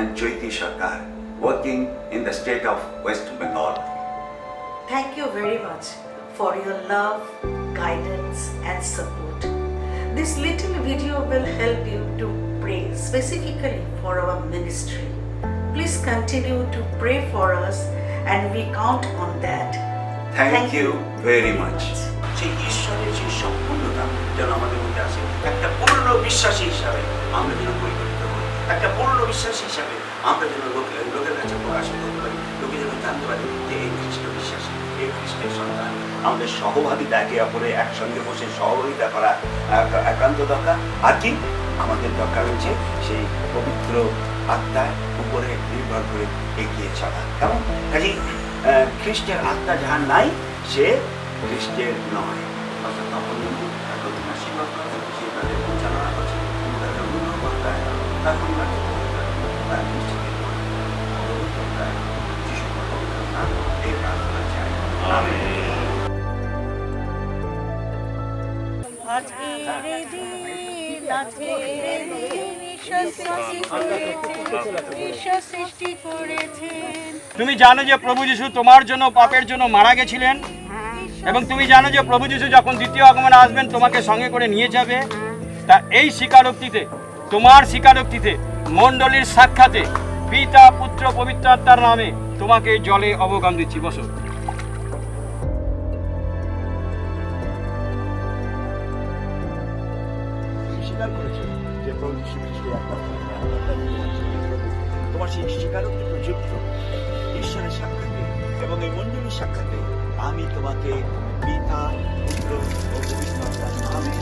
and Jyoti Sarkar, working in the state of West Bengal. Thank you very much for your love, guidance and support. This little video will help you to pray specifically for our ministry. Please continue to pray for us and we count on that. Thank you very much. সেই ঈশ্বরের যে সম্পূর্ণতা যেন আমাদের মধ্যে আসে, একটা পূর্ণ বিশ্বাসী হিসাবে আমরা যেন পরিগণিত হই, একটা পূর্ণ বিশ্বাসী হিসাবে আমরা যেন লোকের কাছে প্রকাশিত হতে পারি, লোকে যেন জানতে পারি যে এই খ্রিস্ট বিশ্বাসী, এই খ্রিস্টের সন্তান। আমাদের সহভাগিতা, একে অপরে একসঙ্গে বসে সহযোগিতা করা একান্ত দরকার। আর কি আমাদের দরকার হচ্ছে সেই পবিত্র আত্মার উপরে নির্ভর করে এগিয়ে চলা। কেমন কাজে খ্রিস্টের আত্মা যাহার নাই সে খ্রিস্টের নয়। তুমি জানো যে প্রভু যীশু তোমার জন্য পাপের জন্য মারা গেছিলেন এবং তুমি জানো যে প্রভু যীশু যখন দ্বিতীয় আগমনে আসবেন তোমাকে সঙ্গে করে নিয়ে যাবে। তা এই স্বীকারোক্তিতে, তোমার স্বীকারোক্তিতে, মণ্ডলীর সাক্ষাতে পিতা পুত্র পবিত্র আত্মার নামে তোমাকে জলে অবগাম দিচ্ছি। বসো। স্বীকার করেছে যে প্রভু যীশু খ্রিস্টের তোমার সেই স্বীকারোক্তি প্রযুক্ত ঈশ্বরের সাক্ষাতে এবং এই মণ্ডলীর সাক্ষাতে আমি তোমাকে পিতা পুত্র ও পবিত্র আত্মার নামে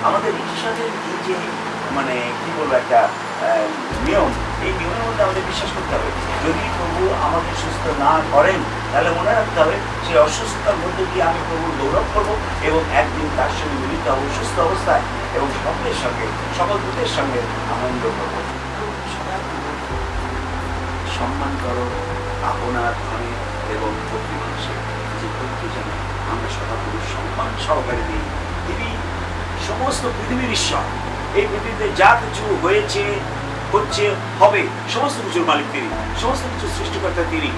আমাদের ঈশ্বরের এই যে মানে কি বলবো একটা নিয়ম, এই নিয়মের মধ্যে আমাদের বিশ্বাস করতে হবে। যদি প্রভু আমাকে সুস্থ না করেন তাহলে মনে রাখতে হবে সেই অসুস্থতার মধ্যে দিয়ে আমি প্রভুর গৌরব করবো এবং একদিন তার সঙ্গে মিলিত হবো সুস্থ অবস্থায় এবং সকলের সঙ্গে সকল দূতের সঙ্গে আনন্দ করবো। সম্মান করো আপনার ধনে এবং প্রতি মানুষের যে প্রতি যেন আমরা সদাপুরুষ সম্মান সহকারে দিই। তিনি সমস্ত পৃথিবীর ঈশ্বর, এই পৃথিবীতে যা কিছু হয়েছে, হচ্ছে, হবে সমস্ত কিছুর মালিক তিনি, সমস্ত কিছু সৃষ্টিকর্তা তিনি।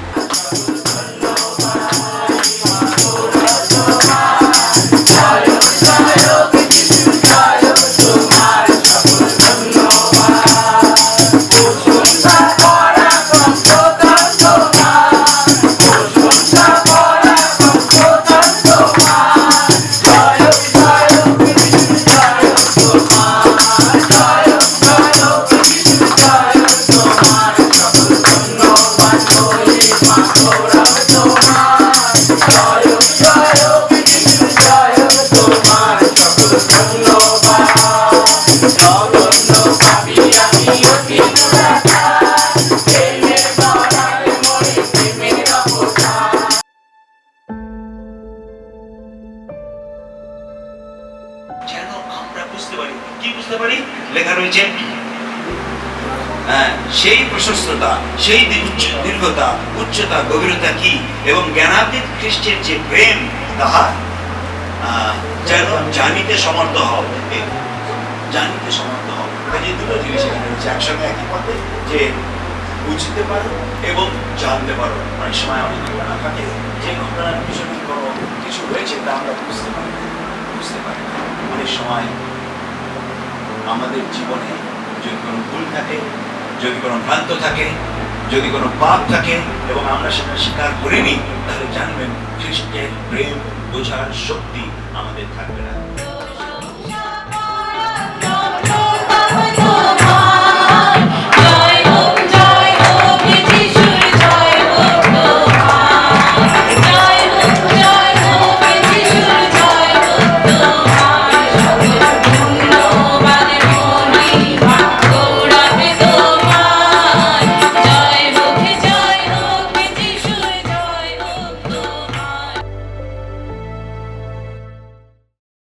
Ahora সেই প্রশস্ততা, সেই দীর্ঘতা, উচ্চতা, গভীরতা কি, এবং জ্ঞানাতীত খ্রিস্টের যে প্রেম, তাহা যেন জানিতে সমর্থ হও, জানিতে সমর্থ হও। কাজে দুটো জিনিস এখানে রয়েছে একসঙ্গে একই পথে, যে বুঝতে পারো এবং জানতে পারো। অনেক সময় অনেক ঘটনা থাকে, যে ঘটনার পিছনে কোনো কিছু রয়েছে তা আমরা বুঝতে পারি না। অনেক সময় আমাদের জীবনে যদি কোনো ভুল থাকে, যদি কোনো ভ্রান্ত থাকে, যদি কোনো পাপ থাকে এবং আমরা সেটা স্বীকার করিনি, তাহলে জানবেন খ্রিস্টের প্রেম বোঝার শক্তি আমাদের থাকবে না।